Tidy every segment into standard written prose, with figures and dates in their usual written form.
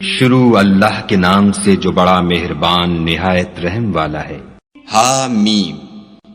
شروع اللہ کے نام سے جو بڑا مہربان نہایت رحم والا ہے۔ حامیم،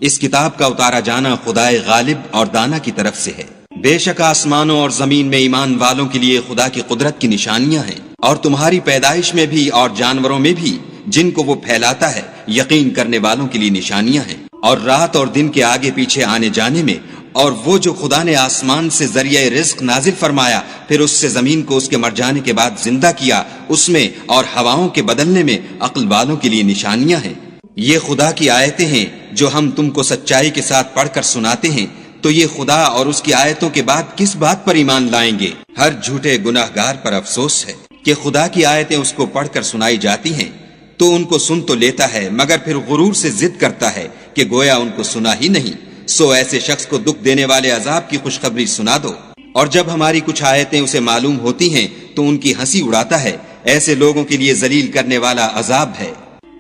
اس کتاب کا اتارا جانا خدائے غالب اور دانا کی طرف سے ہے۔ بے شک آسمانوں اور زمین میں ایمان والوں کے لیے خدا کی قدرت کی نشانیاں ہیں، اور تمہاری پیدائش میں بھی اور جانوروں میں بھی جن کو وہ پھیلاتا ہے یقین کرنے والوں کے لیے نشانیاں ہیں، اور رات اور دن کے آگے پیچھے آنے جانے میں، اور وہ جو خدا نے آسمان سے ذریعہ رزق نازل فرمایا پھر اس سے زمین کو اس کے مر جانے کے بعد زندہ کیا، اس میں اور ہواؤں کے بدلنے میں عقل والوں کے لیے نشانیاں ہیں۔ یہ خدا کی آیتیں ہیں جو ہم تم کو سچائی کے ساتھ پڑھ کر سناتے ہیں، تو یہ خدا اور اس کی آیتوں کے بعد کس بات پر ایمان لائیں گے؟ ہر جھوٹے گناہ گار پر افسوس ہے کہ خدا کی آیتیں اس کو پڑھ کر سنائی جاتی ہیں تو ان کو سن تو لیتا ہے مگر پھر غرور سے ضد کرتا ہے کہ گویا ان کو سنا ہی نہیں۔ سو ایسے شخص کو دکھ دینے والے عذاب کی خوشخبری سنا دو، اور جب ہماری کچھ آیتیں اسے معلوم ہوتی ہیں تو ان کی ہنسی اڑاتا ہے۔ ایسے لوگوں کے لیے ذلیل کرنے والا عذاب ہے،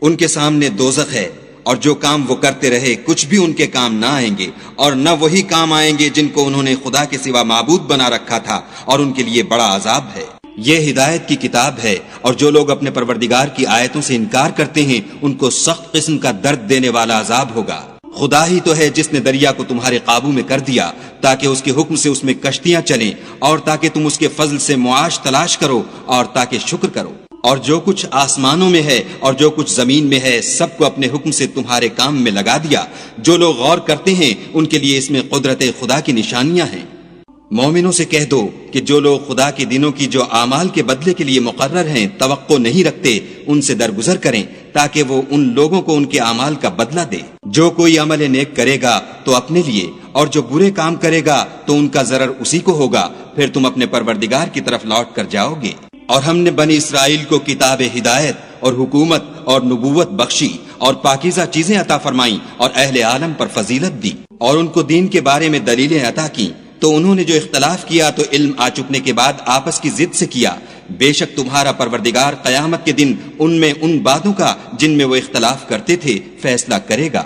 ان کے سامنے دوزخ ہے، اور جو کام وہ کرتے رہے کچھ بھی ان کے کام نہ آئیں گے، اور نہ وہی کام آئیں گے جن کو انہوں نے خدا کے سوا معبود بنا رکھا تھا، اور ان کے لیے بڑا عذاب ہے۔ یہ ہدایت کی کتاب ہے، اور جو لوگ اپنے پروردگار کی آیتوں سے انکار کرتے ہیں ان کو سخت قسم کا درد دینے والا عذاب ہوگا۔ خدا ہی تو ہے جس نے دریا کو تمہارے قابو میں کر دیا تاکہ اس کے حکم سے اس میں کشتیاں چلیں، اور تاکہ تم اس کے فضل سے معاش تلاش کرو، اور تاکہ شکر کرو۔ اور جو کچھ آسمانوں میں ہے اور جو کچھ زمین میں ہے سب کو اپنے حکم سے تمہارے کام میں لگا دیا۔ جو لوگ غور کرتے ہیں ان کے لیے اس میں قدرت خدا کی نشانیاں ہیں۔ مومنوں سے کہہ دو کہ جو لوگ خدا کے دنوں کی جو اعمال کے بدلے کے لیے مقرر ہیں توقع نہیں رکھتے ان سے درگزر کریں تاکہ وہ ان لوگوں کو ان کے اعمال کا بدلہ دے۔ جو کوئی عمل نیک کرے گا تو اپنے لیے، اور جو برے کام کرے گا تو ان کا ضرر اسی کو ہوگا، پھر تم اپنے پروردگار کی طرف لوٹ کر جاؤ گے۔ اور ہم نے بنی اسرائیل کو کتاب ہدایت اور حکومت اور نبوت بخشی اور پاکیزہ چیزیں عطا فرمائیں اور اہل عالم پر فضیلت دی، اور ان کو دین کے بارے میں دلیلیں عطا کی، تو انہوں نے جو اختلاف کیا تو علم آ چکنے کے بعد آپس کی ضد سے کیا۔ بے شک تمہارا پروردگار قیامت کے دن ان میں ان باتوں کا جن میں وہ اختلاف کرتے تھے فیصلہ کرے گا۔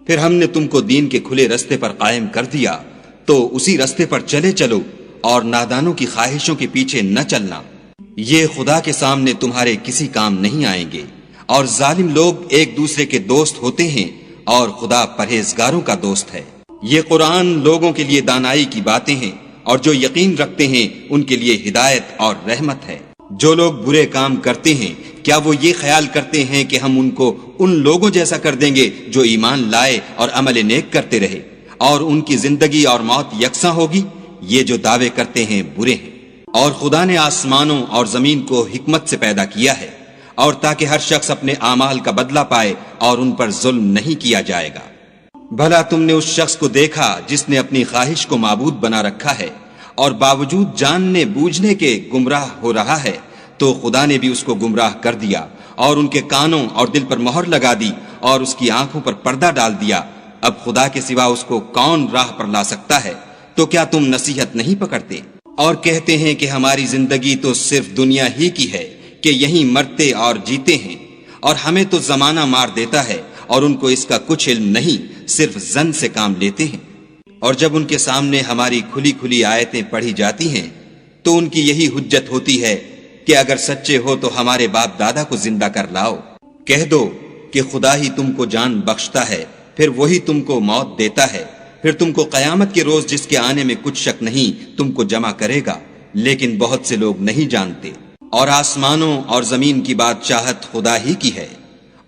پھر ہم نے تم کو دین کے کھلے رستے پر قائم کر دیا، تو اسی رستے پر چلے چلو، اور نادانوں کی خواہشوں کے پیچھے نہ چلنا۔ یہ خدا کے سامنے تمہارے کسی کام نہیں آئیں گے، اور ظالم لوگ ایک دوسرے کے دوست ہوتے ہیں، اور خدا پرہیزگاروں کا دوست ہے۔ یہ قرآن لوگوں کے لیے دانائی کی باتیں ہیں، اور جو یقین رکھتے ہیں ان کے لیے ہدایت اور رحمت ہے۔ جو لوگ برے کام کرتے ہیں کیا وہ یہ خیال کرتے ہیں کہ ہم ان کو ان لوگوں جیسا کر دیں گے جو ایمان لائے اور عمل نیک کرتے رہے، اور ان کی زندگی اور موت یکساں ہوگی؟ یہ جو دعوے کرتے ہیں برے ہیں۔ اور خدا نے آسمانوں اور زمین کو حکمت سے پیدا کیا ہے، اور تاکہ ہر شخص اپنے اعمال کا بدلہ پائے اور ان پر ظلم نہیں کیا جائے گا۔ بھلا تم نے اس شخص کو دیکھا جس نے اپنی خواہش کو معبود بنا رکھا ہے اور باوجود جاننے بوجھنے کے گمراہ ہو رہا ہے، تو خدا نے بھی اس کو گمراہ کر دیا، اور ان کے کانوں اور دل پر مہر لگا دی، اور اس کی آنکھوں پر پردہ ڈال دیا۔ اب خدا کے سوا اس کو کون راہ پر لا سکتا ہے؟ تو کیا تم نصیحت نہیں پکڑتے؟ اور کہتے ہیں کہ ہماری زندگی تو صرف دنیا ہی کی ہے، کہ یہیں مرتے اور جیتے ہیں، اور ہمیں تو زمانہ مار دیتا ہے، اور ان کو اس کا کچھ علم نہیں، صرف ظن سے کام لیتے ہیں۔ اور جب ان کے سامنے ہماری کھلی کھلی آیتیں پڑھی جاتی ہیں تو ان کی یہی حجت ہوتی ہے کہ اگر سچے ہو تو ہمارے باپ دادا کو زندہ کر لاؤ۔ کہہ دو کہ خدا ہی تم کو جان بخشتا ہے، پھر وہی تم کو موت دیتا ہے، پھر تم کو قیامت کے روز جس کے آنے میں کچھ شک نہیں تم کو جمع کرے گا، لیکن بہت سے لوگ نہیں جانتے۔ اور آسمانوں اور زمین کی بادشاہت خدا ہی کی ہے،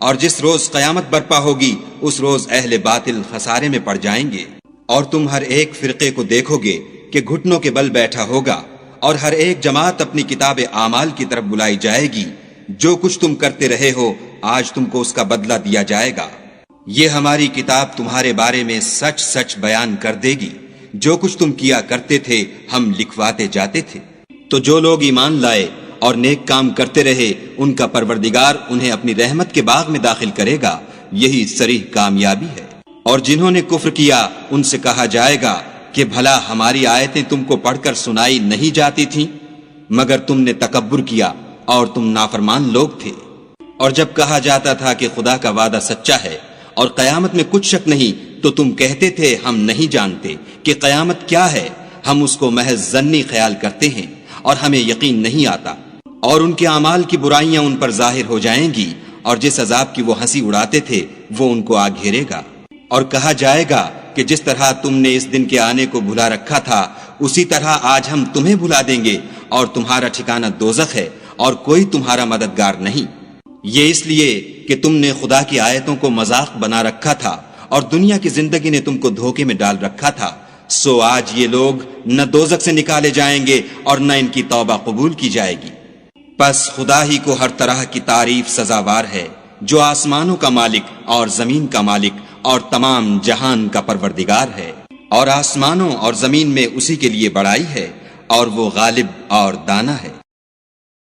اور جس روز قیامت برپا ہوگی اس روز اہل باطل خسارے میں پڑ جائیں گے۔ اور تم ہر ایک فرقے کو دیکھو گے کہ گھٹنوں کے بل بیٹھا ہوگا، اور ہر ایک جماعت اپنی کتاب اعمال کی طرف بلائی جائے گی۔ جو کچھ تم کرتے رہے ہو آج تم کو اس کا بدلہ دیا جائے گا۔ یہ ہماری کتاب تمہارے بارے میں سچ سچ بیان کر دے گی، جو کچھ تم کیا کرتے تھے ہم لکھواتے جاتے تھے۔ تو جو لوگ ایمان لائے اور نیک کام کرتے رہے ان کا پروردگار انہیں اپنی رحمت کے باغ میں داخل کرے گا، یہی صریح کامیابی ہے۔ اور جنہوں نے کفر کیا ان سے کہا جائے گا کہ بھلا ہماری آیتیں تم کو پڑھ کر سنائی نہیں جاتی تھیں، مگر تم نے تکبر کیا اور تم نافرمان لوگ تھے۔ اور جب کہا جاتا تھا کہ خدا کا وعدہ سچا ہے اور قیامت میں کچھ شک نہیں، تو تم کہتے تھے ہم نہیں جانتے کہ قیامت کیا ہے، ہم اس کو محض ظنی خیال کرتے ہیں اور ہمیں یقین نہیں آتا۔ اور ان کے اعمال کی برائیاں ان پر ظاہر ہو جائیں گی، اور جس عذاب کی وہ ہنسی اڑاتے تھے وہ ان کو آ گھیرے گا۔ اور کہا جائے گا کہ جس طرح تم نے اس دن کے آنے کو بھلا رکھا تھا اسی طرح آج ہم تمہیں بھلا دیں گے، اور تمہارا ٹھکانہ دوزخ ہے اور کوئی تمہارا مددگار نہیں۔ یہ اس لیے کہ تم نے خدا کی آیتوں کو مذاق بنا رکھا تھا اور دنیا کی زندگی نے تم کو دھوکے میں ڈال رکھا تھا، سو آج یہ لوگ نہ دوزخ سے نکالے جائیں گے اور نہ ان کی توبہ قبول کی جائے گی۔ پس خدا ہی کو ہر طرح کی تعریف سزاوار ہے، جو آسمانوں کا مالک اور زمین کا مالک اور تمام جہان کا پروردگار ہے، اور آسمانوں اور زمین میں اسی کے لیے بڑائی ہے، اور وہ غالب اور دانا ہے۔